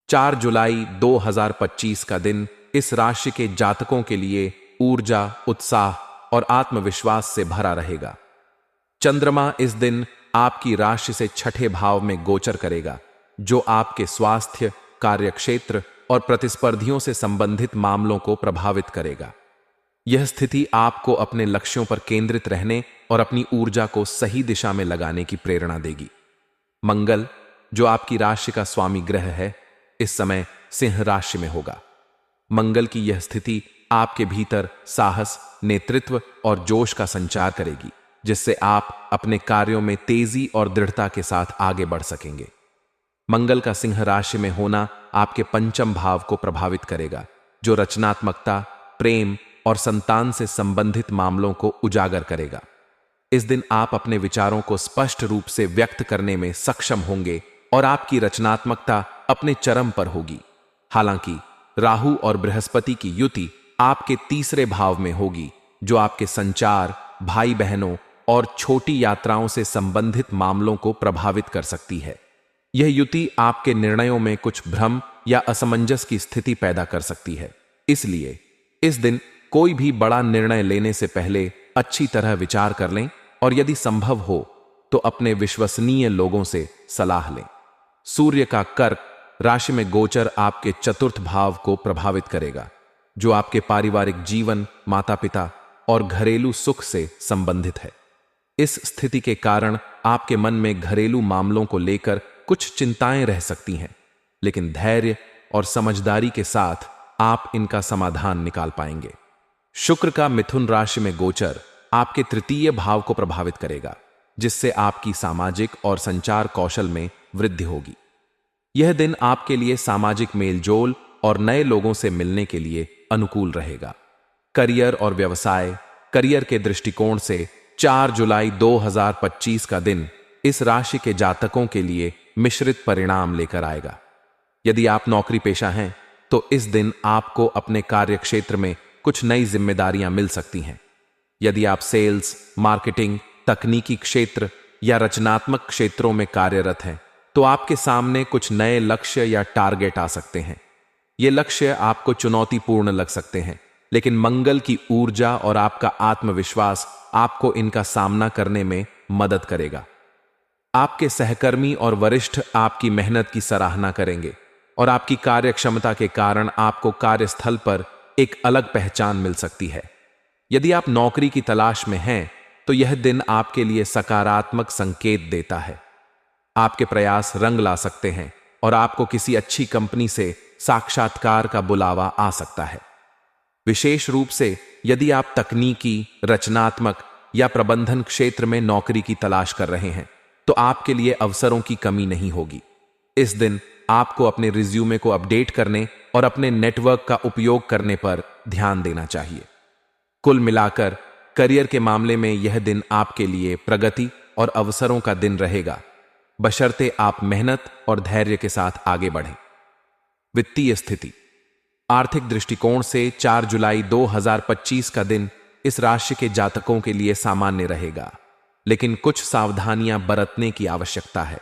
4 जुलाई 2025 का दिन इस राशि के जातकों के लिए ऊर्जा, उत्साह और आत्मविश्वास से भरा रहेगा। चंद्रमा इस दिन आपकी राशि से छठे भाव में गोचर करेगा, जो आपके स्वास्थ्य, कार्यक्षेत्र और प्रतिस्पर्धियों से संबंधित मामलों को प्रभावित करेगा। यह स्थिति आपको अपने लक्ष्यों पर केंद्रित रहने और अपनी ऊर्जा को सही दिशा में लगाने की प्रेरणा देगी। मंगल, जो आपकी राशि का स्वामी ग्रह है, इस समय सिंह राशि में होगा। मंगल की यह स्थिति आपके भीतर साहस, नेतृत्व और जोश का संचार करेगी, जिससे आप अपने कार्यों में तेजी और दृढ़ता के साथ आगे बढ़ सकेंगे। मंगल का सिंह राशि में होना आपके पंचम भाव को प्रभावित करेगा, जो रचनात्मकता, प्रेम और संतान से संबंधित मामलों को उजागर करेगा। इस दिन आप अपने विचारों को स्पष्ट रूप से व्यक्त करने में सक्षम होंगे और आपकी रचनात्मकता अपने चरम पर होगी। हालांकि राहु और बृहस्पति की युति आपके तीसरे भाव में होगी, जो आपके संचार, भाई बहनों और छोटी यात्राओं से संबंधित मामलों को प्रभावित कर सकती है। यह युति आपके निर्णयों में कुछ भ्रम या असमंजस की स्थिति पैदा कर सकती है। इसलिए इस दिन कोई भी बड़ा निर्णय लेने से पहले अच्छी तरह विचार कर लें और यदि संभव हो तो अपने विश्वसनीय लोगों से सलाह लें। सूर्य का कर्क राशि में गोचर आपके चतुर्थ भाव को प्रभावित करेगा, जो आपके पारिवारिक जीवन, माता पिता और घरेलू सुख से संबंधित है। इस स्थिति के कारण आपके मन में घरेलू मामलों को लेकर कुछ चिंताएं रह सकती हैं, लेकिन धैर्य और समझदारी के साथ आप इनका समाधान निकाल पाएंगे। शुक्र का मिथुन राशि में गोचर आपके तृतीय भाव को प्रभावित करेगा, जिससे आपकी सामाजिक और संचार कौशल में वृद्धि होगी। यह दिन आपके लिए सामाजिक मेलजोल और नए लोगों से मिलने के लिए अनुकूल रहेगा। करियर और व्यवसाय, करियर के दृष्टिकोण से 4 जुलाई 2025 का दिन इस राशि के जातकों के लिए मिश्रित परिणाम लेकर आएगा। यदि आप नौकरी पेशा हैं तो इस दिन आपको अपने कार्यक्षेत्र में कुछ नई जिम्मेदारियां मिल सकती हैं। यदि आप सेल्स, मार्केटिंग, तकनीकी क्षेत्र या रचनात्मक क्षेत्रों में कार्यरत हैं तो आपके सामने कुछ नए लक्ष्य या टारगेट आ सकते हैं। ये लक्ष्य आपको चुनौतीपूर्ण लग सकते हैं, लेकिन मंगल की ऊर्जा और आपका आत्मविश्वास आपको इनका सामना करने में मदद करेगा। आपके सहकर्मी और वरिष्ठ आपकी मेहनत की सराहना करेंगे और आपकी कार्यक्षमता के कारण आपको कार्यस्थल पर एक अलग पहचान मिल सकती है। यदि आप नौकरी की तलाश में हैं तो यह दिन आपके लिए सकारात्मक संकेत देता है। आपके प्रयास रंग ला सकते हैं और आपको किसी अच्छी कंपनी से साक्षात्कार का बुलावा आ सकता है। विशेष रूप से यदि आप तकनीकी, रचनात्मक या प्रबंधन क्षेत्र में नौकरी की तलाश कर रहे हैं तो आपके लिए अवसरों की कमी नहीं होगी। इस दिन आपको अपने रिज्यूमे को अपडेट करने और अपने नेटवर्क का उपयोग करने पर ध्यान देना चाहिए। कुल मिलाकर करियर के मामले में यह दिन आपके लिए प्रगति और अवसरों का दिन रहेगा, बशर्ते आप मेहनत और धैर्य के साथ आगे बढ़ें। वित्तीय स्थिति, आर्थिक दृष्टिकोण से 4 जुलाई 2025 का दिन इस राशि के जातकों के लिए सामान्य रहेगा, लेकिन कुछ सावधानियां बरतने की आवश्यकता है।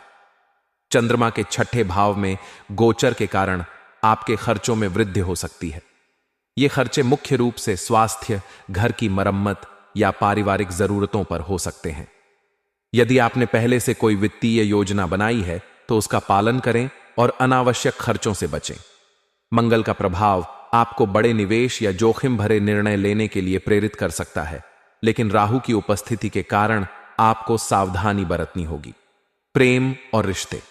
चंद्रमा के छठे भाव में गोचर के कारण आपके खर्चों में वृद्धि हो सकती है। ये खर्चे मुख्य रूप से स्वास्थ्य, घर की मरम्मत या पारिवारिक जरूरतों पर हो सकते हैं। यदि आपने पहले से कोई वित्तीय योजना बनाई है तो उसका पालन करें और अनावश्यक खर्चों से बचें। मंगल का प्रभाव आपको बड़े निवेश या जोखिम भरे निर्णय लेने के लिए प्रेरित कर सकता है, लेकिन राहु की उपस्थिति के कारण आपको सावधानी बरतनी होगी। प्रेम और रिश्ते,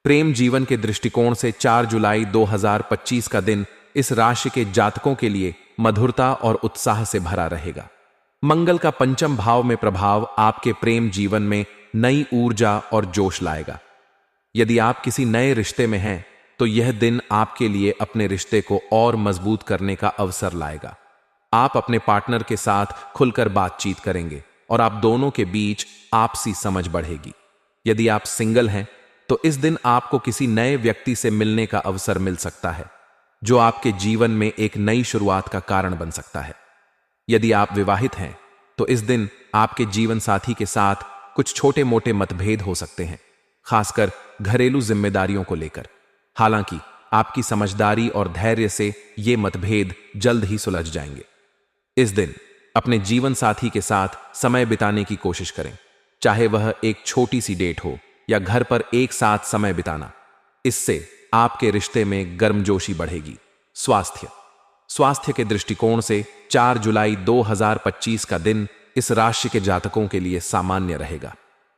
प्रेम जीवन के दृष्टिकोण से 4 जुलाई 2025 का दिन इस राशि के जातकों के लिए मधुरता और उत्साह से भरा रहेगा। मंगल का पंचम भाव में प्रभाव आपके प्रेम जीवन में नई ऊर्जा और जोश लाएगा। यदि आप किसी नए रिश्ते में हैं तो यह दिन आपके लिए अपने रिश्ते को और मजबूत करने का अवसर लाएगा। आप अपने पार्टनर के साथ खुलकर बातचीत करेंगे और आप दोनों के बीच आपसी समझ बढ़ेगी। यदि आप सिंगल हैं तो इस दिन आपको किसी नए व्यक्ति से मिलने का अवसर मिल सकता है, जो आपके जीवन में एक नई शुरुआत का कारण बन सकता है। यदि आप विवाहित हैं तो इस दिन आपके जीवन साथी के साथ कुछ छोटे मोटे मतभेद हो सकते हैं, खासकर घरेलू जिम्मेदारियों को लेकर। हालांकि आपकी समझदारी और धैर्य से ये मतभेद जल्द ही सुलझ जाएंगे। इस दिन अपने जीवन साथी के साथ समय बिताने की कोशिश करें, चाहे वह एक छोटी सी डेट हो या घर पर एक साथ समय बिताना। इससे आपके रिश्ते में गर्मजोशी बढ़ेगी। स्वास्थ्य के दृष्टिकोण से 4 जुलाई 2025 का दिन इस राशि के जातकों के लिए सामान्य रहेगा।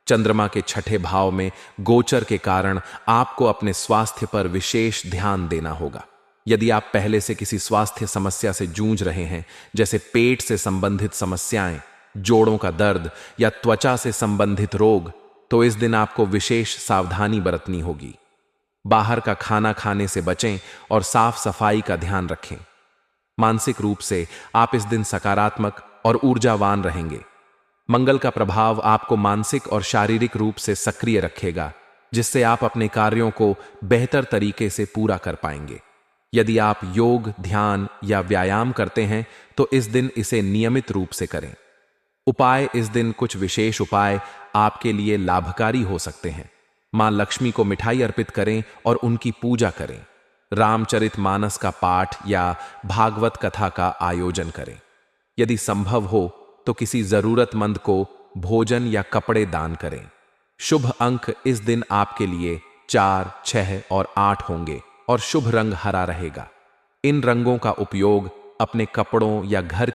चंद्रमा के छठे भाव में गोचर के कारण आपको अपने स्वास्थ्य पर विशेष ध्यान देना होगा। यदि आप पहले से किसी स्वास्थ्य समस्या से जूझ रहे हैं, जैसे पेट से संबंधित समस्याएं, जोड़ों का दर्द या त्वचा से संबंधित रोग, तो इस दिन आपको विशेष सावधानी बरतनी होगी। बाहर का खाना खाने से बचें और साफ सफाई का ध्यान रखें। मानसिक रूप से आप इस दिन सकारात्मक और ऊर्जावान रहेंगे। मंगल का प्रभाव आपको मानसिक और शारीरिक रूप से सक्रिय रखेगा, जिससे आप अपने कार्यों को बेहतर तरीके से पूरा कर पाएंगे। यदि आप योग, ध्यान या व्यायाम करते हैं तो इस दिन इसे नियमित रूप से करें। उपाय: इस दिन कुछ विशेष उपाय आपके लिए लाभकारी हो सकते हैं। मां लक्ष्मी को मिठाई अर्पित करें और उनकी पूजा करें। रामचरितमानस का पाठ या भागवत कथा का आयोजन करें। यदि संभव हो तो किसी जरूरतमंद को भोजन या कपड़े दान करें। शुभ अंक इस दिन आपके लिए 4, 6 और 8 होंगे और शुभ रंग हरा रहेगा। इन रंगों का उपयोग अपने कपड़ों या घर